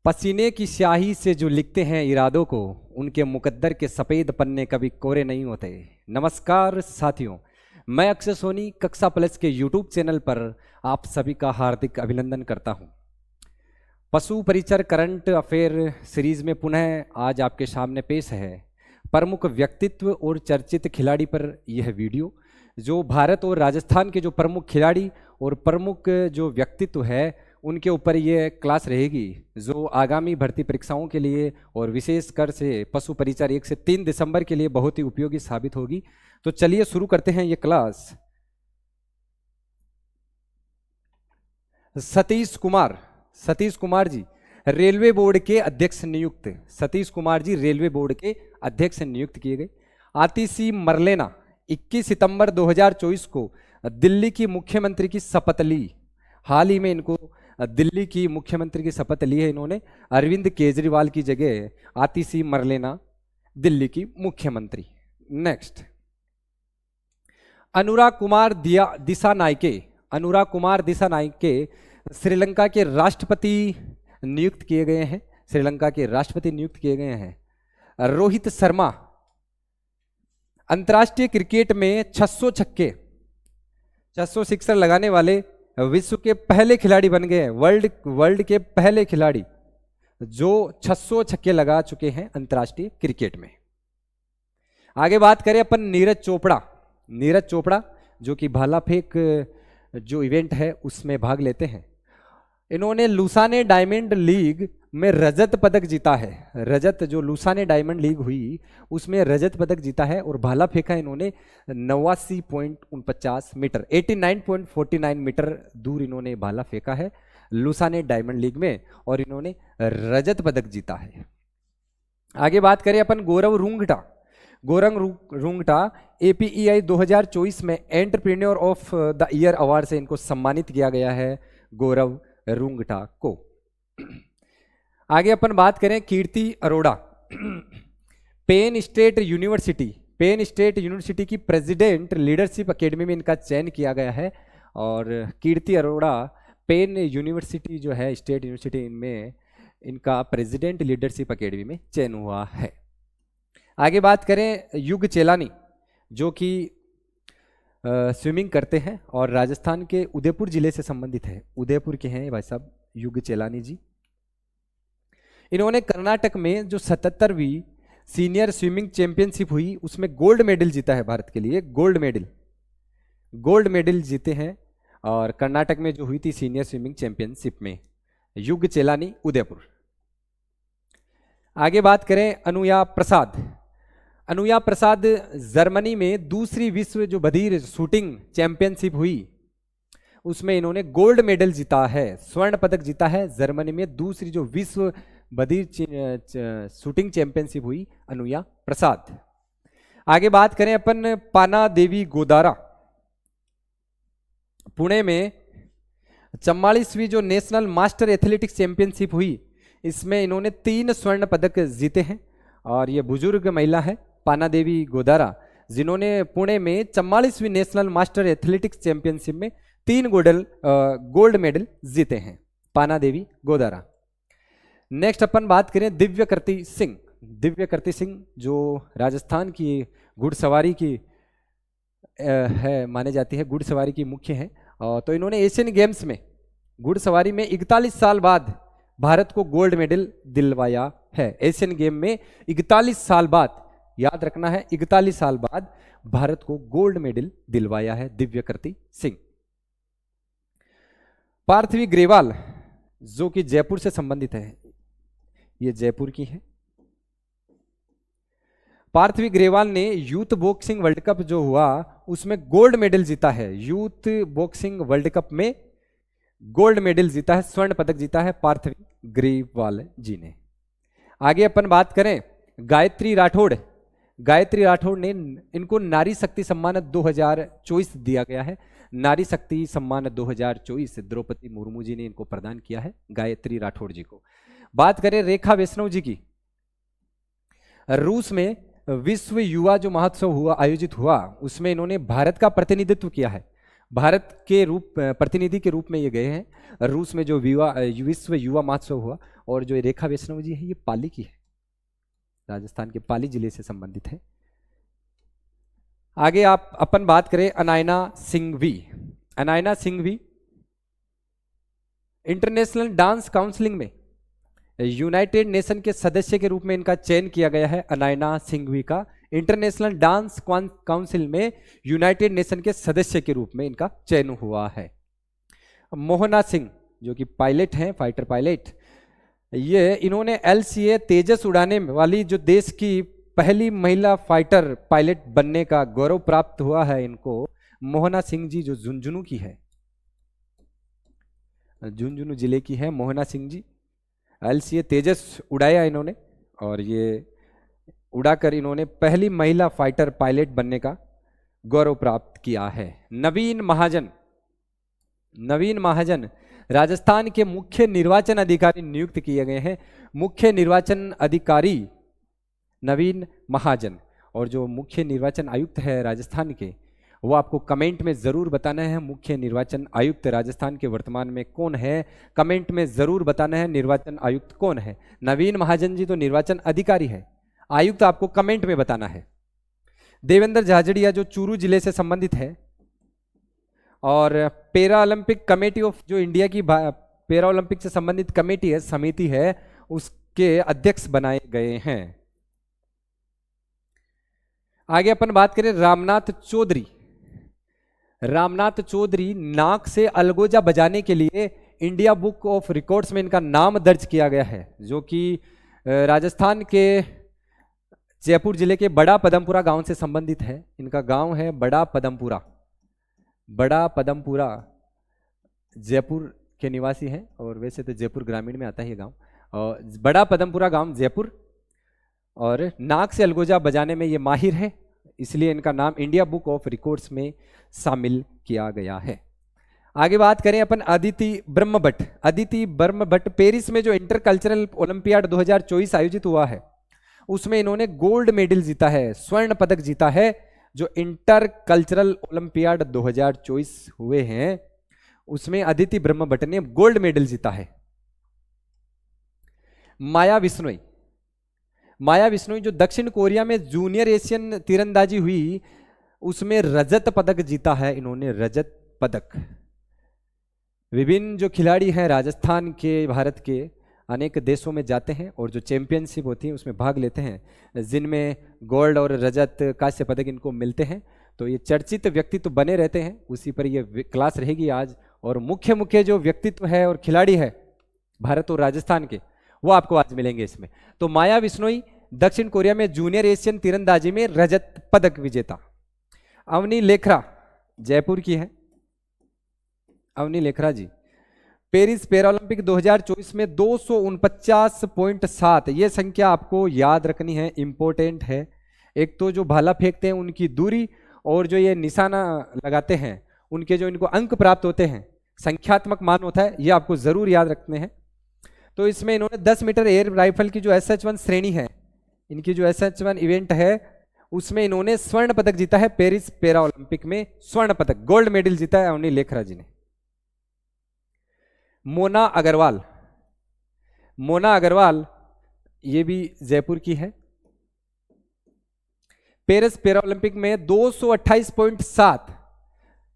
पसीने की स्याही से जो लिखते हैं इरादों को, उनके मुकद्दर के सफ़ेद पन्ने कभी कोरे नहीं होते। नमस्कार साथियों, मैं अक्षय सोनी कक्षा प्लस के यूट्यूब चैनल पर आप सभी का हार्दिक अभिनंदन करता हूं। पशु परिचर करंट अफेयर सीरीज में पुनः आज आपके सामने पेश है प्रमुख व्यक्तित्व और चर्चित खिलाड़ी पर यह वीडियो, जो भारत और राजस्थान के जो प्रमुख खिलाड़ी और प्रमुख जो व्यक्तित्व है उनके ऊपर ये क्लास रहेगी, जो आगामी भर्ती परीक्षाओं के लिए और विशेषकर से पशु परिचर 1 से 3 दिसंबर के लिए बहुत ही उपयोगी साबित होगी। तो चलिए शुरू करते हैं ये class. Satish Kumar ji railway board के अध्यक्ष नियुक्त। सतीश कुमार जी रेलवे बोर्ड के अध्यक्ष नियुक्त किए गए। आतिशी मरलेना 21 सितंबर 2024 को दिल्ली की मुख्यमंत्री की शपथ ली। हाल ही में इनको दिल्ली की मुख्यमंत्री की शपथ ली है इन्होंने, अरविंद केजरीवाल की जगह आतिशी मरलेना दिल्ली की मुख्यमंत्री। नेक्स्ट, अनुराग कुमार दिसानायके श्रीलंका के राष्ट्रपति नियुक्त किए गए हैं। श्रीलंका के राष्ट्रपति नियुक्त किए गए हैं। रोहित शर्मा अंतर्राष्ट्रीय क्रिकेट में 600 सिक्सर लगाने वाले विश्व के पहले खिलाड़ी बन गए हैं। वर्ल्ड के पहले खिलाड़ी जो 600 छक्के लगा चुके हैं अंतर्राष्ट्रीय क्रिकेट में। आगे बात करें अपन नीरज चोपड़ा जो कि भाला फेंक जो इवेंट है उसमें भाग लेते हैं। इन्होंने लुसाने डायमंड लीग में रजत पदक जीता है। जो लुसाने डायमंड लीग हुई उसमें रजत पदक जीता है और भाला फेंका इन्होंने 89.49 मीटर 89.49 मीटर दूर इन्होंने भाला फेंका है लुसाने डायमंड लीग में और इन्होंने रजत पदक जीता है। आगे बात करें अपन गौरव रुंगटा APEI 2024 में entrepreneur of the year award से इनको सम्मानित किया गया है गौरव रुंगटा को। आगे अपन बात करें कीर्ति अरोड़ा। पेन स्टेट यूनिवर्सिटी की प्रेसिडेंट लीडरशिप एकेडमी में इनका चयन किया गया है और कीर्ति अरोड़ा पेन यूनिवर्सिटी जो है स्टेट यूनिवर्सिटी में इनका प्रेसिडेंट लीडरशिप एकेडमी में चयन हुआ है। आगे बात करें युग चेलानी जो कि स्विमिंग करते हैं और राजस्थान के उदयपुर जिले से संबंधित है। उदयपुर के हैं भाई साहब युग चेलानी जी। इन्होंने कर्नाटक में जो 77वीं सीनियर स्विमिंग चैंपियनशिप हुई उसमें गोल्ड मेडल जीता है भारत के लिए। गोल्ड मेडल जीते हैं और कर्नाटक में जो हुई थी सीनियर स्विमिंग चैंपियनशिप में। युग चेलानी उदयपुर। आगे बात करें अनुया प्रसाद जर्मनी में दूसरी विश्व जो बधिर शूटिंग चैंपियनशिप हुई उसमें इन्होंने गोल्ड मेडल जीता है, स्वर्ण पदक जीता है। जर्मनी में दूसरी जो विश्व बधिर शूटिंग चैंपियनशिप हुई अनुया प्रसाद। आगे बात करें अपन पाना देवी गोदारा। पुणे में 44वीं जो नेशनल मास्टर एथलेटिक्स चैंपियनशिप हुई इसमें इन्होंने 3 स्वर्ण पदक जीते हैं और ये बुजुर्ग महिला है पाना देवी गोदारा जिन्होंने पुणे में 44वीं नेशनल मास्टर एथलेटिक्स चैंपियनशिप में 3 गोल्ड मेडल जीते हैं पाना देवी गोदारा। नेक्स्ट अपन बात करें दिव्य कीर्ति सिंह जो राजस्थान की घुड़सवारी की है माने जाती है, घुड़सवारी की मुख्य है। तो इन्होंने एशियन गेम्स में घुड़सवारी में 41 साल बाद भारत को गोल्ड मेडल दिलवाया है। एशियन गेम में 41 साल बाद, याद रखना है 41 साल बाद भारत को गोल्ड मेडल दिलवाया है दिव्य कीर्ति सिंह। पार्थवी ग्रेवाल जो कि जयपुर से संबंधित है, ये जयपुर की है। पार्थवी ग्रेवाल ने यूथ बॉक्सिंग वर्ल्ड कप जो हुआ उसमें गोल्ड मेडल जीता है। यूथ बॉक्सिंग वर्ल्ड कप में गोल्ड मेडल जीता है, स्वर्ण पदक जीता है पार्थवी ग्रेवाल जी ने। आगे अपन बात करें गायत्री राठौड़ ने इनको नारी शक्ति सम्मान 2024 दिया गया है। नारी शक्ति सम्मान 2024 द्रौपदी मुर्मू जी ने इनको प्रदान किया है गायत्री राठौड़ जी को। बात करें रेखा वैष्णव जी की। रूस में विश्व युवा जो महोत्सव आयोजित हुआ उसमें इन्होंने भारत का प्रतिनिधित्व किया है भारत के प्रतिनिधि के रूप में ये गए हैं। रूस में जो विश्व युवा महोत्सव हुआ, और जो रेखा वैष्णव जी है ये पाली की है, राजस्थान के पाली जिले से संबंधित है। आगे आप अपन बात करें Anayna Singhvi. Anayna Singhvi international dance counselling में यूनाइटेड नेशन के सदस्य के रूप में इनका चयन किया गया है। अनायना सिंघवी का इंटरनेशनल डांस काउंसिल में यूनाइटेड नेशन के सदस्य के रूप में इनका चयन हुआ है। मोहना सिंह जो कि पायलट हैं, फाइटर पायलट, ये इन्होंने LCA तेजस उड़ाने वाली जो देश की पहली महिला फाइटर पायलट बनने का गौरव प्राप्त हुआ है इनको। मोहना सिंह जी जो झुंझुनू की है, झुंझुनू जिले की है मोहना सिंह जी। LCA तेजस उड़ाया इन्होंने, और ये उड़ाकर इन्होंने पहली महिला फाइटर पायलट बनने का गौरव प्राप्त किया है। नवीन महाजन, नवीन महाजन राजस्थान के मुख्य निर्वाचन अधिकारी नियुक्त किए गए हैं। मुख्य निर्वाचन अधिकारी नवीन महाजन, और जो मुख्य निर्वाचन आयुक्त है राजस्थान के, वो आपको कमेंट में ज़रूर बताना है मुख्य निर्वाचन आयुक्त राजस्थान के वर्तमान में कौन है। कमेंट में ज़रूर बताना है निर्वाचन आयुक्त कौन है। नवीन महाजन जी तो निर्वाचन अधिकारी है, आयुक्त आपको कमेंट में बताना है। देवेंद्र झाझड़िया जो चूरू जिले से संबंधित है, और पैरा ओलंपिक कमेटी ऑफ जो इंडिया की पैरा ओलंपिक से संबंधित कमेटी है, समिति है, उसके अध्यक्ष बनाए गए हैं। आगे अपन बात करें रामनाथ चौधरी। रामनाथ चौधरी नाक से अलगोजा बजाने के लिए इंडिया बुक ऑफ रिकॉर्ड्स में इनका नाम दर्ज किया गया है, जो कि राजस्थान के जयपुर जिले के बड़ा पदमपुरा गांव से संबंधित है। इनका गांव है बड़ा पदमपुरा। बड़ा पदमपुरा जयपुर के निवासी हैं, और वैसे तो जयपुर ग्रामीण में आता है ये गांव। और बड़ा पदमपुरा गांव जयपुर, और नाक से अलगोजा बजाने में ये माहिर है, इसलिए इनका नाम इंडिया बुक ऑफ रिकॉर्ड्स में शामिल किया गया है। आगे बात करें अपन अदिति ब्रह्मभट्ट। अदिति ब्रह्मभट्ट पेरिस में जो इंटर कल्चरल ओलंपियाड 2024 आयोजित हुआ है, उसमें इन्होंने गोल्ड मेडल जीता है, स्वर्ण पदक जीता है। जो इंटर कल्चरल ओलंपियाड 2024 हुए हैं उसमें अदिति ब्रह्मभट्ट ने गोल्ड मेडल जीता है। माया विश्नोई, माया विश्नोई जो दक्षिण कोरिया में जूनियर एशियन तीरंदाजी हुई उसमें रजत पदक जीता है इन्होंने, रजत पदक। विभिन्न जो खिलाड़ी हैं राजस्थान के, भारत के अनेक देशों में जाते हैं और जो चैंपियनशिप होती है उसमें भाग लेते हैं, जिनमें गोल्ड और रजत कांस्य पदक इनको मिलते हैं। तो ये चर्चित व्यक्तित्व बने रहते हैं, उसी पर ये क्लास रहेगी आज। और मुख्य मुख्य जो व्यक्तित्व है और खिलाड़ी है भारत और राजस्थान के, वो आपको आज मिलेंगे इसमें। तो माया विश्नोई दक्षिण कोरिया में जूनियर एशियन तीरंदाजी में रजत पदक विजेता। अवनी लेखरा जयपुर की है, अवनी लेखरा जी पेरिस पैरालंपिक 2024 में 249.7, ये संख्या आपको याद रखनी है, इंपॉर्टेंट है। एक तो जो भाला फेंकते हैं उनकी दूरी, और जो ये निशाना लगाते हैं उनके जो इनको अंक प्राप्त होते हैं, संख्यात्मक मान होता है, ये आपको जरूर याद रखने हैं। तो इसमें इन्होंने 10 मीटर एयर राइफल की जो SH1 श्रेणी है, इनकी जो SH1 इवेंट है उसमें इन्होंने स्वर्ण पदक जीता है। पेरिस पैरा ओलंपिक में स्वर्ण पदक, गोल्ड मेडल जीता है अवनी लेखरा जी ने। मोना अग्रवाल, मोना अग्रवाल ये भी जयपुर की है। पेरिस पैरा ओलंपिक में 228.7,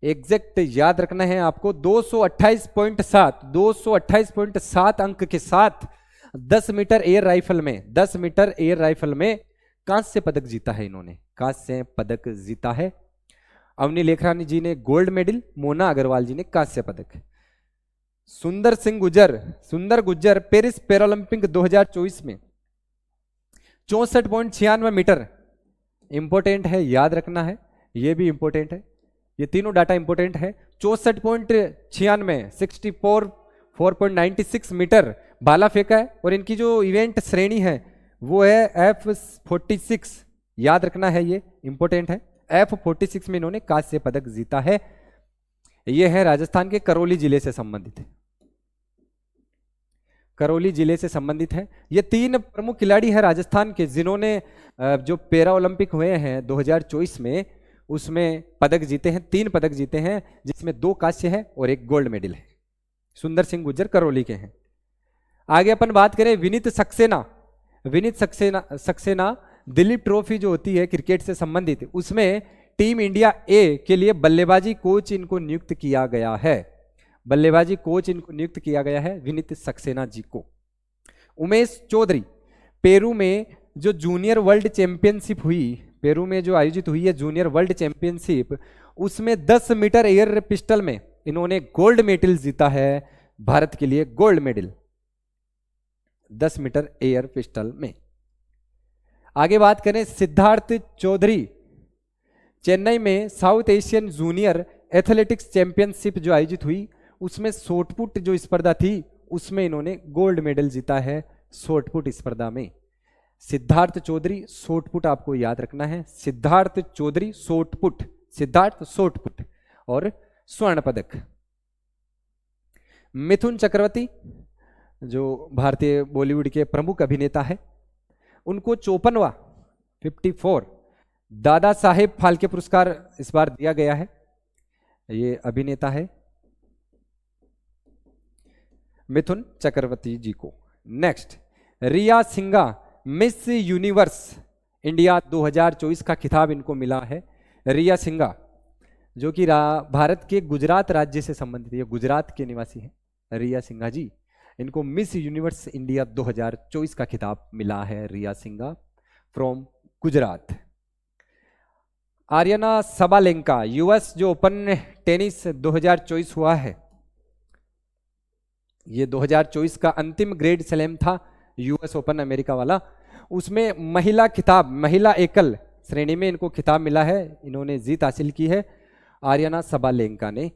एग्जैक्ट याद रखना है आपको, 228.7 अंक के साथ 10 मीटर एयर राइफल में, 10 मीटर एयर राइफल में कांस्य पदक जीता है इन्होंने, कांस्य पदक जीता है। अवनी लेखरा जी ने गोल्ड मेडल, मोना अग्रवाल जी ने कांस्य पदक। सुंदर सिंह गुज्जर, सुंदर गुज्जर पेरिस पैरालंपिक 2024 में 64.96 मीटर, इंपॉर्टेंट है, याद रखना है, ये भी इंपॉर्टेंट है, ये तीनों डाटा इंपॉर्टेंट है। 64.96 4.96 मीटर भाला फेंका है, और इनकी जो इवेंट श्रेणी है वो है F46, याद रखना है, ये इंपॉर्टेंट है। F46 में इन्होंने कांस्य पदक जीता है। ये है राजस्थान के करौली जिले से संबंधित है, करौली जिले से संबंधित है। ये 3 प्रमुख खिलाड़ी हैं राजस्थान के जिन्होंने जो पैरा ओलंपिक हुए हैं 2024 में, उसमें पदक जीते हैं, 3 पदक जीते हैं, जिसमें 2 कांस्य है और 1 गोल्ड मेडल है। सुंदर सिंह गुर्जर करौली के हैं। आगे अपन बात करें विनीत सक्सेना। विनीत सक्सेना दिलीप ट्रॉफी जो होती है क्रिकेट से संबंधित, उसमें टीम इंडिया ए के लिए बल्लेबाजी कोच इनको नियुक्त किया गया है। बल्लेबाजी कोच इनको नियुक्त किया गया है विनीत सक्सेना जी को। उमेश चौधरी, पेरू में जो जूनियर वर्ल्ड चैंपियनशिप हुई, पेरू में जो आयोजित हुई है जूनियर वर्ल्ड चैंपियनशिप, उसमें 10 मीटर एयर पिस्टल में इन्होंने गोल्ड मेडल जीता है, भारत के लिए gold medal 10 metre air pistol में। आगे बात करें सिद्धार्थ चौधरी, चेन्नई में South Asian junior athletics championship जो आयोजित हुई, उसमें शॉटपुट जो स्पर्धा थी उसमें इन्होंने गोल्ड मेडल जीता है, शॉटपुट स्पर्धा में। सिद्धार्थ चौधरी शॉटपुट आपको याद रखना है, सिद्धार्थ चौधरी शॉटपुट, सिद्धार्थ शॉटपुट और स्वर्ण पदक। मिथुन चक्रवर्ती जो भारतीय बॉलीवुड के प्रमुख अभिनेता है, उनको 54वां 54 दादा साहेब फाल्के पुरस्कार इस बार दिया गया है। ये अभिनेता है मिथुन चक्रवर्ती जी को। नेक्स्ट, रिया सिंघा, मिस यूनिवर्स इंडिया 2024 का खिताब इनको मिला है। रिया सिंघा जो कि भारत के गुजरात राज्य से संबंधित है, गुजरात के निवासी है रिया सिंघा जी, इनको मिस यूनिवर्स इंडिया 2024 का खिताब मिला है। Riya Singha from Gujarat. Aryna Sabalenka, US जो ओपन टेनिस 2024 हुआ है, ये 2024 का अंतिम ग्रेड स्लैम था यूएस ओपन अमेरिका वाला, उसमें महिला खिताब, महिला एकल श्रेणी में इनको खिताब मिला है, इन्होंने जीत हासिल की है। आर्यना सबालेंका ने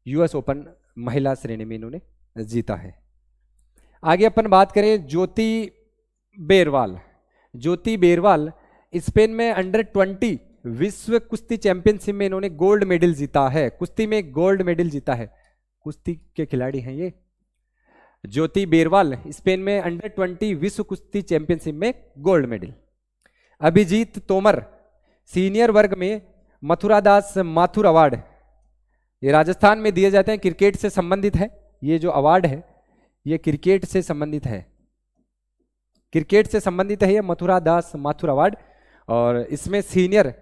यूएस ओपन महिला श्रेणी में इन्होंने जीता है। आगे अपन बात करें ज्योति बेरवाल। ज्योति बेरवाल स्पेन में अंडर 20 विश्व कुश्ती चैंपियनशिप में इन्होंने गोल्ड मेडल जीता है, कुश्ती में गोल्ड मेडल जीता है, कुश्ती के खिलाड़ी हैं ये। ज्योति बेरवाल स्पेन में अंडर 20 विश्व कुश्ती चैंपियनशिप में gold medal. Abhijeet Tomar senior वर्ग में मथुरा दास माथुर अवार्ड, ये राजस्थान में दिए जाते हैं, क्रिकेट से संबंधित है। ये जो अवार्ड है ये क्रिकेट से संबंधित है, क्रिकेट से संबंधित है ये मथुरा दास माथुर अवार्ड, और इसमें सीनियर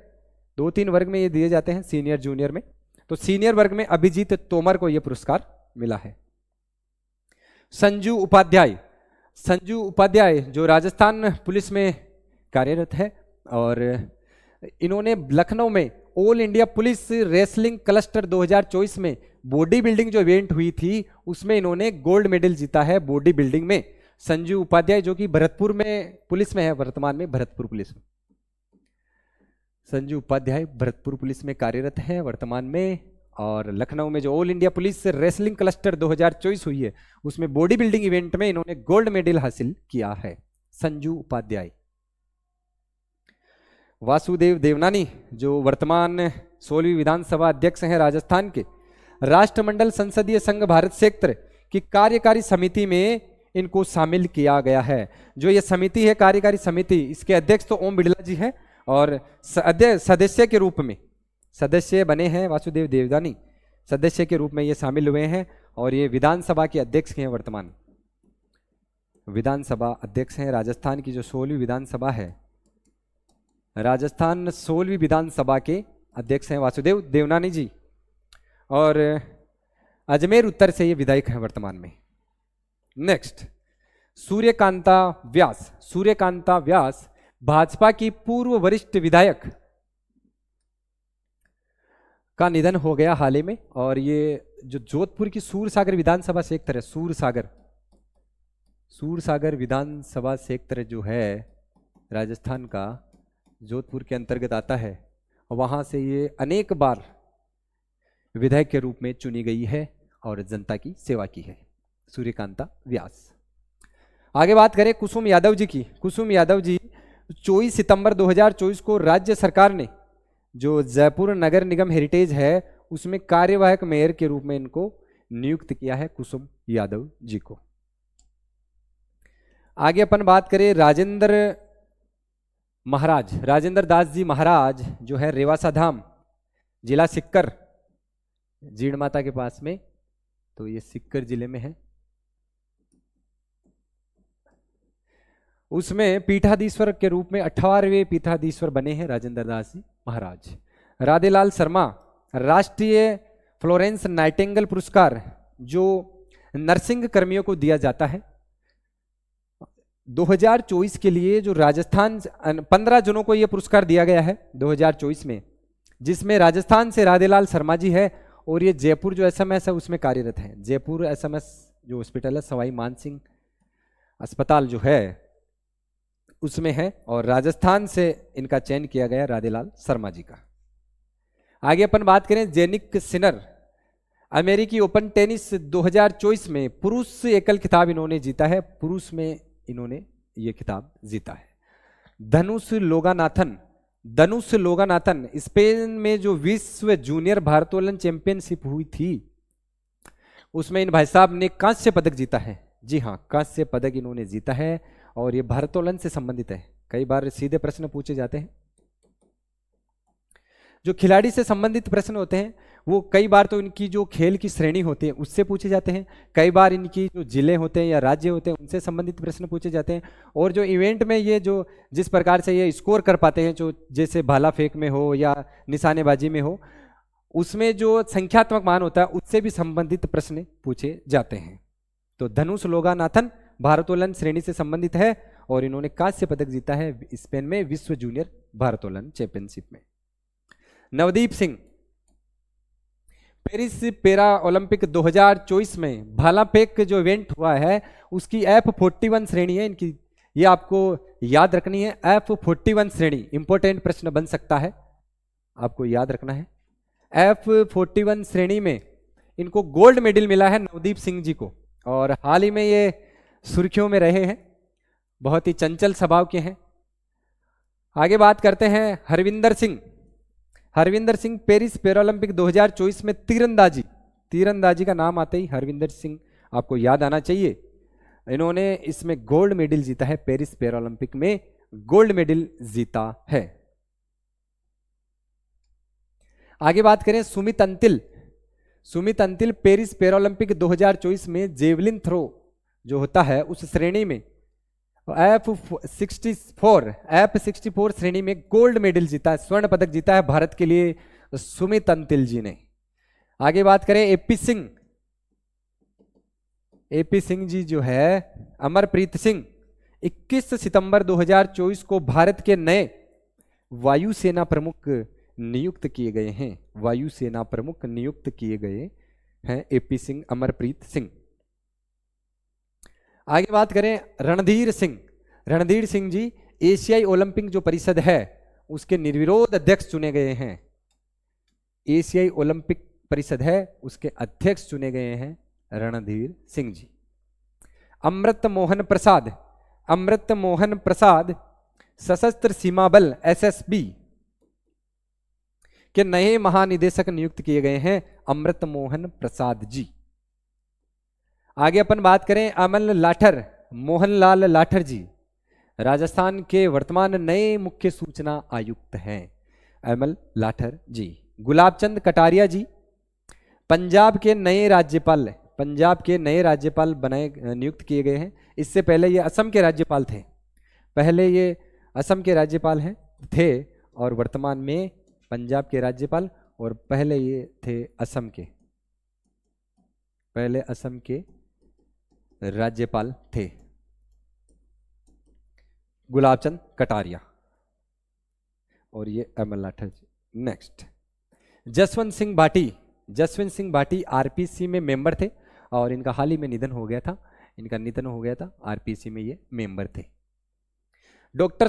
2-3 वर्ग में ये दिए जाते हैं, सीनियर जूनियर में। तो सीनियर वर्ग में अभिजीत तोमर को यह पुरस्कार मिला है। संजू उपाध्याय, संजू उपाध्याय जो राजस्थान पुलिस में कार्यरत है, और इन्होंने लखनऊ में all India police wrestling cluster 2024 में बॉडी बिल्डिंग जो इवेंट हुई थी उसमें इन्होंने गोल्ड मेडल जीता है बॉडी बिल्डिंग में। संजू उपाध्याय जो कि भरतपुर में पुलिस में है, वर्तमान में भरतपुर पुलिस में संजू उपाध्याय भरतपुर पुलिस में कार्यरत है वर्तमान में, और लखनऊ में जो all India police wrestling cluster 2024 हुई है उसमें बॉडी बिल्डिंग इवेंट में इन्होंने गोल्ड मेडल हासिल किया है, संजू उपाध्याय। वासुदेव देवनानी जो वर्तमान 16वीं विधानसभा अध्यक्ष हैं राजस्थान के, राष्ट्रमंडल संसदीय संघ भारत क्षेत्र की कार्यकारी समिति में इनको शामिल किया गया है। जो ये समिति है कार्यकारी समिति, इसके अध्यक्ष तो ओम बिड़ला जी हैं, और सदस्य के रूप में सदस्य बने हैं वासुदेव देवनानी, सदस्य के रूप में ये शामिल हुए हैं, और ये विधानसभा के अध्यक्ष हैं, वर्तमान विधानसभा अध्यक्ष हैं राजस्थान की जो 16वीं विधानसभा है, राजस्थान 16वीं विधानसभा के अध्यक्ष हैं वासुदेव देवनानी जी, और अजमेर उत्तर से ये विधायक हैं वर्तमान में। नेक्स्ट, सूर्यकांता व्यास। सूर्यकांता व्यास भाजपा की पूर्व वरिष्ठ विधायक का निधन हो गया हाल ही में, और ये जो जोधपुर की सूरसागर विधानसभा क्षेत्र है, सूरसागर विधानसभा क्षेत्र जो है राजस्थान का, जोधपुर के अंतर्गत आता है, वहां से ये अनेक बार विधायक के रूप में चुनी गई है और जनता की सेवा की है, सूर्यकांता व्यास। आगे बात करें कुसुम यादव जी की। कुसुम यादव जी 24 सितंबर 2024 को राज्य सरकार ने जो जयपुर नगर निगम हेरिटेज है उसमें कार्यवाहक मेयर के रूप में इनको नियुक्त किया है, कुसुम यादव जी को। आगे अपन बात करें राजेंद्र दास जी महाराज जो है रेवासा धाम, जिला सिक्कर, जीण माता के पास में, तो ये सिक्कर जिले में है। उसमें पीठाधीश्वर के रूप में 18वें पीठाधीश्वर बने हैं राजेंद्र दास जी महाराज। राधेलाल शर्मा राष्ट्रीय फ्लोरेंस नाइटिंगेल पुरस्कार जो नर्सिंग कर्मियों को दिया जाता है 2024 के लिए, जो राजस्थान 15 जनों को यह पुरस्कार दिया गया है 2024 में, जिसमें राजस्थान से राधेलाल शर्मा जी है और ये जयपुर जो एसएमएस है उसमें कार्यरत है। जयपुर एसएमएस जो हॉस्पिटल है सवाई मानसिंह अस्पताल जो है उसमें है, और राजस्थान से इनका चयन किया गया राधेलाल शर्मा जी का। आगे अपन बात करें जेनिक सिनर, अमेरिकी ओपन टेनिस 2024 में पुरुष एकल खिताब इन्होंने जीता है, पुरुष में इन्होंने ये खिताब जीता है। धनुष लोगानाथन स्पेन में जो विश्व जूनियर भारोत्तोलन चैंपियनशिप हुई थी उसमें इन भाई साहब ने कांस्य पदक जीता है। जी हाँ, कांस्य पदक इन्होंने जीता है और ये भारोत्तोलन से संबंधित है। कई बार सीधे प्रश्न पूछे जाते हैं, जो खिलाड़ी से संबंधित प्रश्न होते हैं वो कई बार तो इनकी जो खेल की श्रेणी होती है उससे पूछे जाते हैं, कई बार इनकी जो जिले होते हैं या राज्य होते हैं उनसे संबंधित प्रश्न पूछे जाते हैं, और जो इवेंट में ये जो जिस प्रकार से ये स्कोर कर पाते हैं, जो जैसे भाला फेंक में हो या निशानेबाजी में हो, उसमें जो संख्यात्मक मान होता है उससे भी संबंधित प्रश्न पूछे जाते हैं। तो धनुष लोगानाथन भारोत्तोलन श्रेणी से संबंधित है और इन्होंने कांस्य पदक जीता है स्पेन में विश्व जूनियर भारोत्तोलन चैंपियनशिप में। Navdeep Singh Paris para Olympic 2024 में भाला फेंक जो इवेंट हुआ है उसकी F41 श्रेणी है इनकी, ये आपको याद रखनी है। F41 श्रेणी इंपॉर्टेंट प्रश्न बन सकता है, आपको याद रखना है। F41 श्रेणी में इनको गोल्ड मेडल मिला है नवदीप सिंह जी को, और हाल ही में ये सुर्खियों में रहे हैं, बहुत ही चंचल स्वभाव के हैं। आगे बात करते हैं हरविंदर सिंह पेरिस पैरालंपिक 2024 में तीरंदाजी का नाम आते ही हरविंदर सिंह आपको याद आना चाहिए। इन्होंने इसमें गोल्ड मेडल जीता है, पेरिस पैरालंपिक में गोल्ड मेडल जीता है। आगे बात करें सुमित अंतिल पेरिस पैरालंपिक 2024 में जेवलिन थ्रो जो होता है उस श्रेणी में F64 श्रेणी में गोल्ड मेडल जीता है, स्वर्ण पदक जीता है भारत के लिए सुमित अंतिल जी ने। आगे बात करें एपी सिंह जी जो है, अमरप्रीत सिंह 21 सितंबर 2024 को भारत के नए वायुसेना प्रमुख नियुक्त किए गए हैं। वायुसेना प्रमुख नियुक्त किए गए हैं एपी सिंह, अमरप्रीत सिंह। आगे बात करें रणधीर सिंह जी एशियाई ओलंपिक जो परिषद है उसके निर्विरोध अध्यक्ष चुने गए हैं। एशियाई ओलंपिक परिषद है उसके अध्यक्ष चुने गए हैं रणधीर सिंह जी। अमृत मोहन प्रसाद सशस्त्र सीमा बल एसएसबी के नए महानिदेशक नियुक्त किए गए हैं अमृत मोहन प्रसाद जी। आगे अपन बात करें मोहनलाल लाठर जी राजस्थान के वर्तमान नए मुख्य सूचना आयुक्त हैं अमल लाठर जी। गुलाबचंद कटारिया जी पंजाब के नए राज्यपाल बनाए नियुक्त किए गए हैं। इससे पहले ये असम के राज्यपाल थे, थे और वर्तमान में पंजाब के राज्यपाल, और पहले ये थे असम के राज्यपाल थे गुलाबचंद कटारिया, और ये अमल लाठर जी। नेक्स्ट जसवंत सिंह भाटी आरपीसी में मेंबर थे और इनका हाल ही में निधन हो गया था, आरपीसी में ये मेंबर थे। डॉक्टर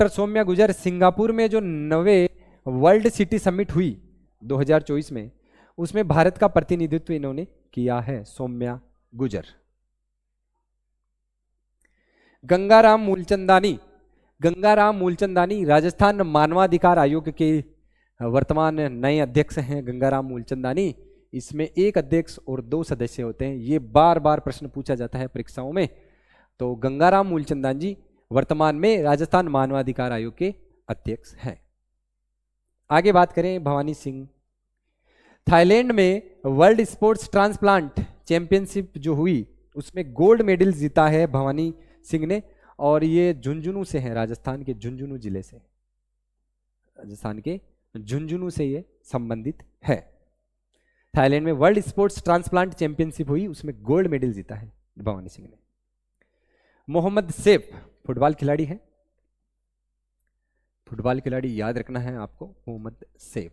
सौम्या गुजर सिंगापुर में जो 9वें वर्ल्ड सिटी समिट हुई 2024 में, उसमें भारत का प्रतिनिधित्व इन्होंने किया है सौम्या गुजर। गंगाराम मूलचंदानी राजस्थान मानवाधिकार आयोग के वर्तमान नए अध्यक्ष हैं गंगाराम मूलचंदानी। इसमें एक अध्यक्ष और 2 सदस्य होते हैं, ये बार बार प्रश्न पूछा जाता है परीक्षाओं में। तो गंगाराम मूलचंदानी जी वर्तमान में राजस्थान मानवाधिकार आयोग के अध्यक्ष हैं। आगे बात करें भवानी सिंह। थाईलैंड में वर्ल्ड स्पोर्ट्स ट्रांसप्लांट चैंपियनशिप जो हुई उसमें गोल्ड मेडल जीता है भवानी सिंह ने, और ये झुंझुनू से है, राजस्थान के झुंझुनू जिले से, राजस्थान के झुंझुनू से ये संबंधित है। थाईलैंड में वर्ल्ड स्पोर्ट्स ट्रांसप्लांट चैंपियनशिप हुई, उसमें गोल्ड मेडल जीता है भवानी सिंह ने। मोहम्मद सैफ फुटबॉल खिलाड़ी है, फुटबॉल खिलाड़ी याद रखना है आपको, मोहम्मद सैफ।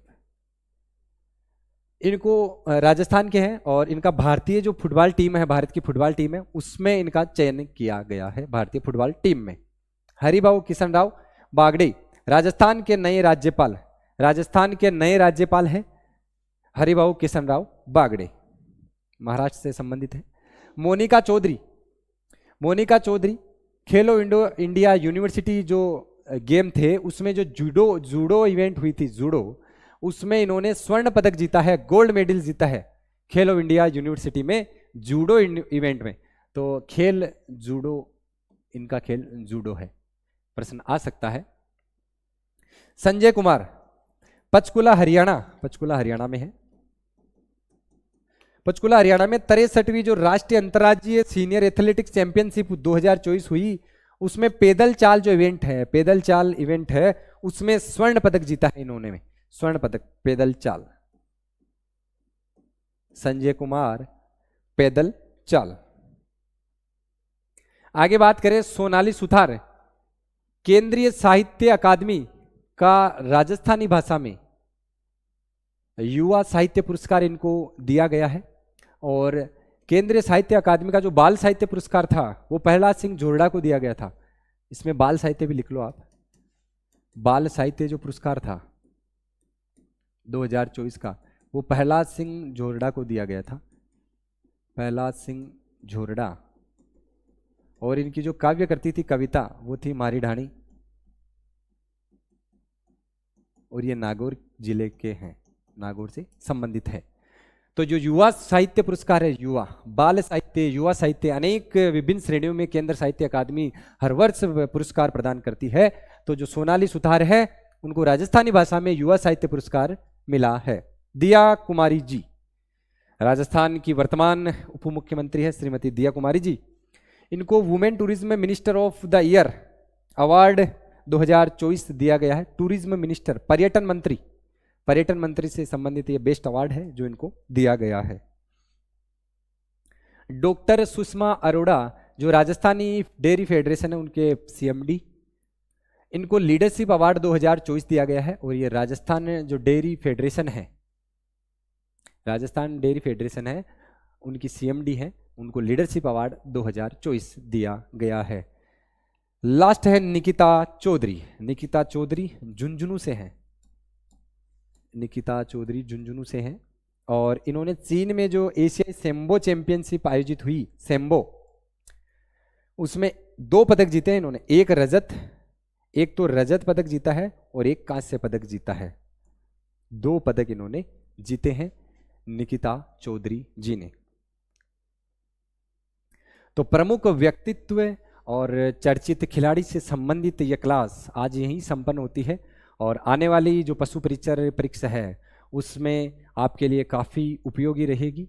इनको राजस्थान के हैं और इनका भारतीय जो फुटबॉल टीम है, भारत की फुटबॉल टीम है, उसमें इनका चयन किया गया है भारतीय फुटबॉल टीम में। हरिभाऊ किशन राव बागड़े राजस्थान के नए राज्यपाल, राजस्थान के नए राज्यपाल हैं हरिभाऊ किशन राव बागड़े, महाराष्ट्र से संबंधित है। मोनिका चौधरी, मोनिका चौधरी खेलो इंडिया यूनिवर्सिटी जो गेम थे उसमें जो जूडो इवेंट हुई थी, जूडो, उसमें इन्होंने स्वर्ण पदक जीता है, गोल्ड मेडल जीता है खेलो इंडिया यूनिवर्सिटी में जूडो इवेंट में। तो खेल जूडो, इनका खेल जूडो है, प्रश्न आ सकता है। संजय कुमार पंचकुला हरियाणा, पंचकुला हरियाणा में है, पंचकुला हरियाणा में 63वीं जो राष्ट्रीय अंतर्राज्यीय सीनियर एथलेटिक्स चैंपियनशिप 2024 हुई, उसमें पैदल चाल जो इवेंट है, पैदल चाल इवेंट है, उसमें स्वर्ण पदक जीता है इन्होंने में, स्वर्ण पदक पैदल चाल। संजय कुमार पैदल चाल। आगे बात करें सोनाली सुथार, केंद्रीय साहित्य अकादमी का राजस्थानी भाषा में युवा साहित्य पुरस्कार इनको दिया गया है। और केंद्रीय साहित्य अकादमी का जो बाल साहित्य पुरस्कार था वो प्रहलाद सिंह झोरडा को दिया गया था। इसमें बाल साहित्य भी लिख लो आप, बाल साहित्य जो पुरस्कार था 2024 का, वो प्रहलाद सिंह झोरडा को दिया गया था, प्रहलाद सिंह झोरडा। और इनकी जो काव्य करती थी, कविता, वो थी मारी ढाणी, और ये नागौर जिले के हैं, नागौर से संबंधित है। तो जो युवा साहित्य पुरस्कार है, युवा बाल साहित्य, युवा साहित्य, अनेक विभिन्न श्रेणियों में केंद्र साहित्य अकादमी हर वर्ष पुरस्कार प्रदान करती है। तो जो सोनाली सुथार है उनको राजस्थानी भाषा में युवा साहित्य पुरस्कार मिला है। दिया कुमारी जी राजस्थान की वर्तमान उप मुख्यमंत्री है श्रीमती दिया कुमारी जी, इनको women tourism minister of the year award 2024 दिया गया है। टूरिज्म मिनिस्टर, पर्यटन मंत्री, पर्यटन मंत्री से संबंधित ये बेस्ट अवार्ड है जो इनको दिया गया है। डॉक्टर सुषमा अरोड़ा जो राजस्थानी डेयरी फेडरेशन है उनके सीएमडी, इनको लीडरशिप अवार्ड 2024 दिया गया है। और ये राजस्थान जो डेयरी फेडरेशन है, राजस्थान डेयरी फेडरेशन है, उनकी सीएमडी है, उनको लीडरशिप अवार्ड 2024 दिया गया है। लास्ट है निकिता चौधरी, निकिता चौधरी झुंझुनू से हैं, निकिता चौधरी झुंझुनू से हैं। और इन्होंने चीन में जो एशियाई सेम्बो चैंपियनशिप आयोजित हुई, सेम्बो, उसमें 2 पदक जीते हैं इन्होंने, एक तो रजत पदक जीता है और एक कांस्य पदक जीता है। 2 पदक इन्होंने जीते हैं निकिता चौधरी जी ने। तो प्रमुख व्यक्तित्व और चर्चित खिलाड़ी से संबंधित यह क्लास आज यहीं संपन्न होती है। और आने वाली जो पशु परिचर परीक्षा है उसमें आपके लिए काफ़ी उपयोगी रहेगी।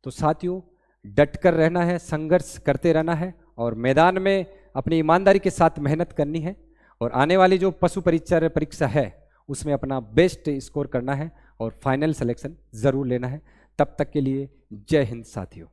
तो साथियों, डटकर रहना है, संघर्ष करते रहना है और मैदान में अपनी ईमानदारी के साथ मेहनत करनी है। और आने वाली जो पशु परिचर परीक्षा है उसमें अपना बेस्ट स्कोर करना है और फाइनल सिलेक्शन ज़रूर लेना है। तब तक के लिए जय हिंद साथियों।